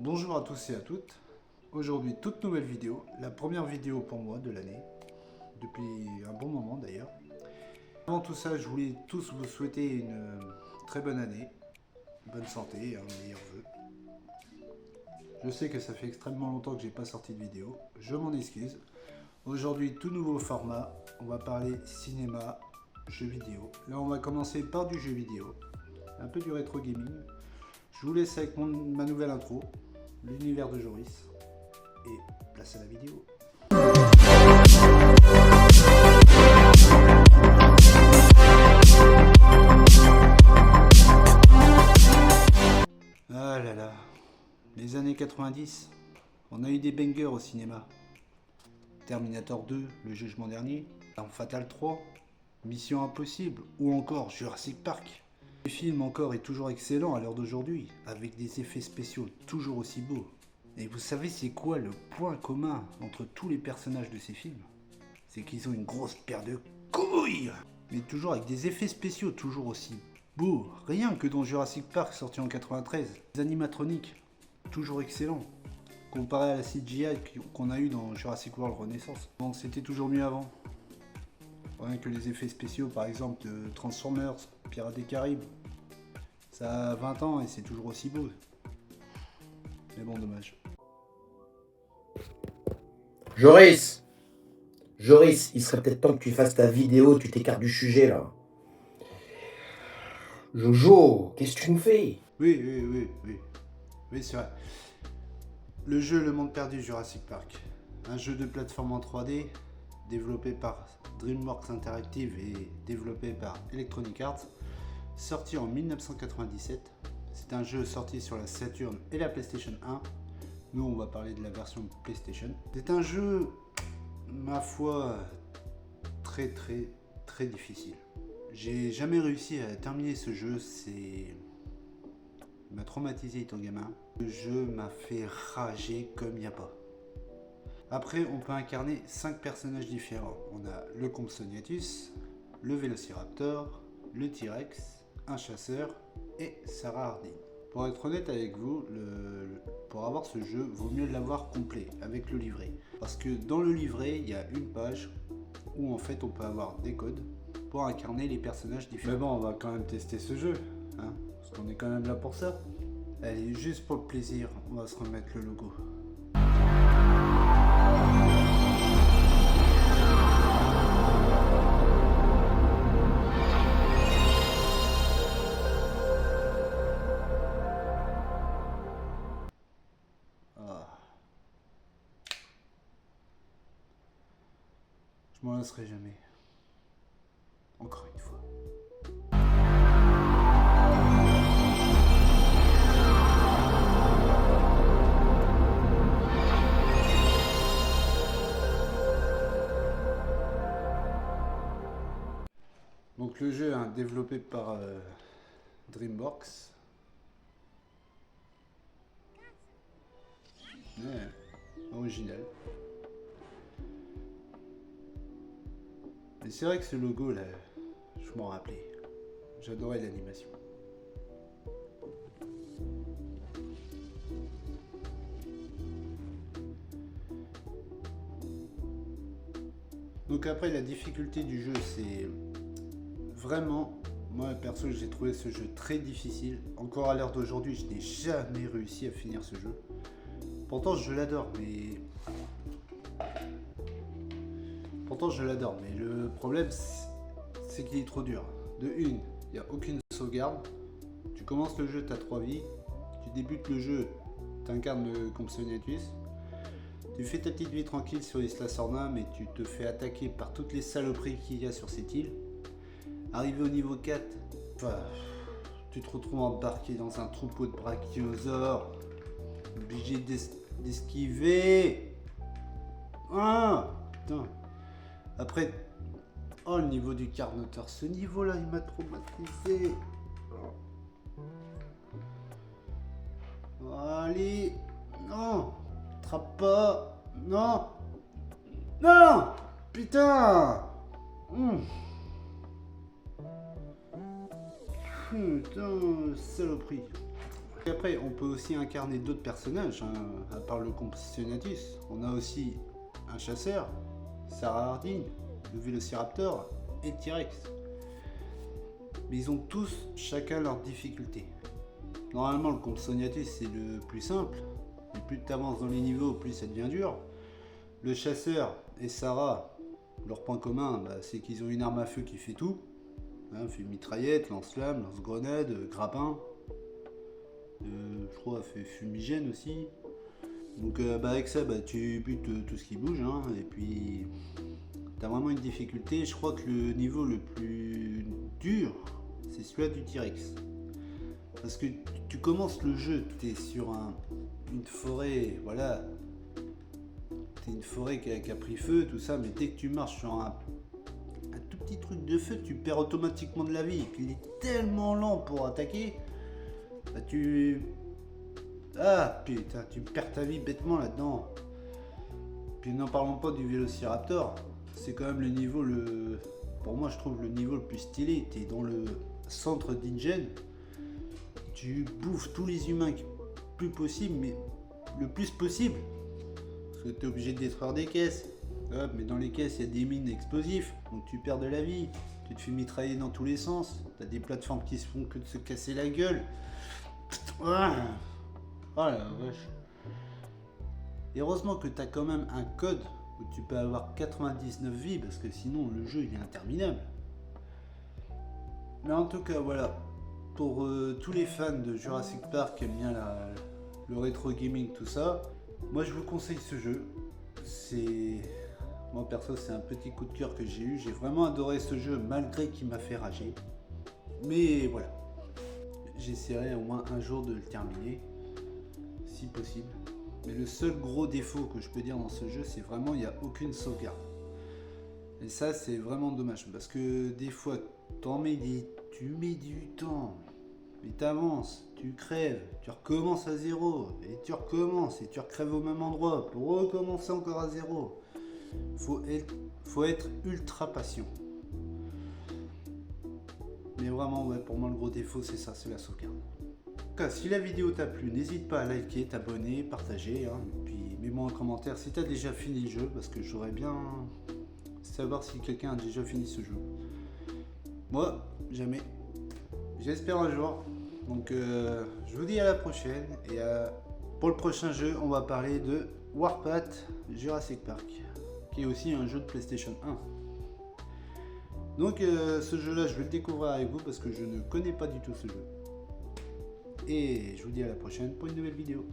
Bonjour à tous et à toutes. Aujourd'hui, toute nouvelle vidéo, la première vidéo pour moi de l'année, depuis un bon moment d'ailleurs. Avant tout ça, je voulais tous vous souhaiter une très bonne année, bonne santé et un meilleur vœu. Je sais que ça fait extrêmement longtemps que j'ai pas sorti de vidéo, je m'en excuse. Aujourd'hui, tout nouveau format, on va parler cinéma, jeux vidéo. Là, on va commencer par du jeu vidéo, un peu du rétro gaming. Je vous laisse avec ma nouvelle intro, l'univers de Joris, et place à la vidéo. Ah là là, les années 90, on a eu des bangers au cinéma. Terminator 2, Le Jugement Dernier, Arme Fatale 3, Mission Impossible ou encore Jurassic Park. Le film encore est toujours excellent à l'heure d'aujourd'hui, avec des effets spéciaux toujours aussi beaux. Et vous savez c'est quoi le point commun entre tous les personnages de ces films? C'est qu'ils ont une grosse paire de couilles, mais toujours avec des effets spéciaux toujours aussi beaux. Rien que dans Jurassic Park sorti en 93, les animatroniques, toujours excellents. Comparé à la CGI qu'on a eu dans Jurassic World Renaissance. Bon, c'était toujours mieux avant. Rien que les effets spéciaux par exemple de Transformers, Pirates des Caraïbes. Ça a 20 ans et c'est toujours aussi beau. Mais bon, dommage. Joris, il serait peut-être temps que tu fasses ta vidéo, tu t'écartes du sujet là. Jojo, qu'est-ce que tu nous fais? Oui, c'est vrai. Le jeu Le Monde Perdu Jurassic Park. Un jeu de plateforme en 3D, développé par DreamWorks Interactive et développé par Electronic Arts, sorti en 1997. C'est un jeu sorti sur la Saturn et la PlayStation 1. Nous, on va parler de la version PlayStation. C'est un jeu, ma foi, très difficile. J'ai jamais réussi à terminer ce jeu, il m'a traumatisé étant gamin. Le jeu m'a fait rager comme il n'y a pas. Après, on peut incarner 5 personnages différents. On a le Compsognathus, le Vélociraptor, le T-Rex, un chasseur et Sarah Harding. Pour être honnête avec vous, pour avoir ce jeu, vaut mieux l'avoir complet, avec le livret. Parce que dans le livret, il y a une page où en fait on peut avoir des codes pour incarner les personnages différents. Mais bon, on va quand même tester ce jeu, hein, parce qu'on est quand même là pour ça. Allez, juste pour le plaisir, on va se remettre le logo. Je m'en lasserai jamais. Encore une fois. Donc le jeu est développé par DreamWorks. Ouais, original. Et c'est vrai que ce logo là, je m'en rappelais. J'adorais l'animation. Donc après la difficulté du jeu, c'est vraiment, moi perso j'ai trouvé ce jeu très difficile. Encore à l'heure d'aujourd'hui, je n'ai jamais réussi à finir ce jeu. Pourtant je l'adore, mais le problème c'est qu'il est trop dur. De une, il n'y a aucune sauvegarde. Tu commences le jeu, tu as 3 vies. Tu débutes le jeu, tu incarnes le Compsognathus. Tu fais ta petite vie tranquille sur Isla Sorna, mais tu te fais attaquer par toutes les saloperies qu'il y a sur cette île. Arrivé au niveau 4, tu te retrouves embarqué dans un troupeau de brachiosaures. Obligé d'esquiver. Ah, putain. Après, oh, le niveau du Carnotaur, ce niveau-là, il m'a traumatisé. Allez, non, attrape pas, non, non, putain. Putain, saloperie. qu'après, on peut aussi incarner d'autres personnages, hein, à part le Compsognathus. On a aussi un chasseur, Sarah Harding, le Vélociraptor et le T-Rex. Mais ils ont tous chacun leurs difficultés. Normalement, le Compsognathus c'est le plus simple, mais plus tu avances dans les niveaux, plus ça devient dur. Le chasseur et Sarah, leur point commun, c'est qu'ils ont une arme à feu qui fait tout. Hein, fait mitraillette, lance-flamme, lance-grenade, grappin. Je crois fait fumigène aussi. Donc avec ça, tu butes tout ce qui bouge. Hein, et puis, tu as vraiment une difficulté. Je crois que le niveau le plus dur, c'est celui du T-Rex. Parce que tu commences le jeu, tu es sur une forêt, voilà. Tu es une forêt qui a pris feu, tout ça, mais dès que tu marches sur un tout petit truc de feu, tu perds automatiquement de la vie. Et puis il est tellement lent pour attaquer, ah putain, tu perds ta vie bêtement là-dedans. Puis n'en parlons pas du Vélociraptor. C'est quand même le niveau, pour moi je trouve le niveau le plus stylé. Tu es dans le centre d'Ingen. Tu bouffes tous les humains le plus possible, mais le plus possible. Parce que tu es obligé de détruire des caisses. Hop, mais dans les caisses, il y a des mines explosives, donc tu perds de la vie. Tu te fais mitrailler dans tous les sens. Tu as des plateformes qui se font que de se casser la gueule. Ah, oh la vache. Et heureusement que tu as quand même un code où tu peux avoir 99 vies, parce que sinon le jeu il est interminable. Mais en tout cas, voilà. Pour tous les fans de Jurassic Park qui aiment bien le rétro gaming, tout ça, moi je vous conseille ce jeu. Moi perso, c'est un petit coup de cœur que j'ai eu. J'ai vraiment adoré ce jeu malgré qu'il m'a fait rager. Mais voilà. J'essaierai au moins un jour de le terminer, si possible. Mais le seul gros défaut que je peux dire dans ce jeu, c'est vraiment il n'y a aucune sauvegarde. Et ça, c'est vraiment dommage. Parce que des fois, tu mets du temps. Mais t'avances, tu crèves, tu recommences à zéro. Et tu recommences et tu recrèves au même endroit pour recommencer encore à zéro. Faut être ultra patient. Mais vraiment, ouais, pour moi, le gros défaut, c'est ça, c'est la sauvegarde. En tout cas, si la vidéo t'a plu, n'hésite pas à liker, t'abonner, partager. Hein, et puis, mets-moi en commentaire si t'as déjà fini le jeu, parce que j'aurais bien savoir si quelqu'un a déjà fini ce jeu. Moi, jamais. J'espère un jour. Donc, je vous dis à la prochaine. Et pour le prochain jeu, on va parler de Warpath Jurassic Park, qui est aussi un jeu de PlayStation 1. Donc ce jeu-là, je vais le découvrir avec vous parce que je ne connais pas du tout ce jeu. Et je vous dis à la prochaine pour une nouvelle vidéo.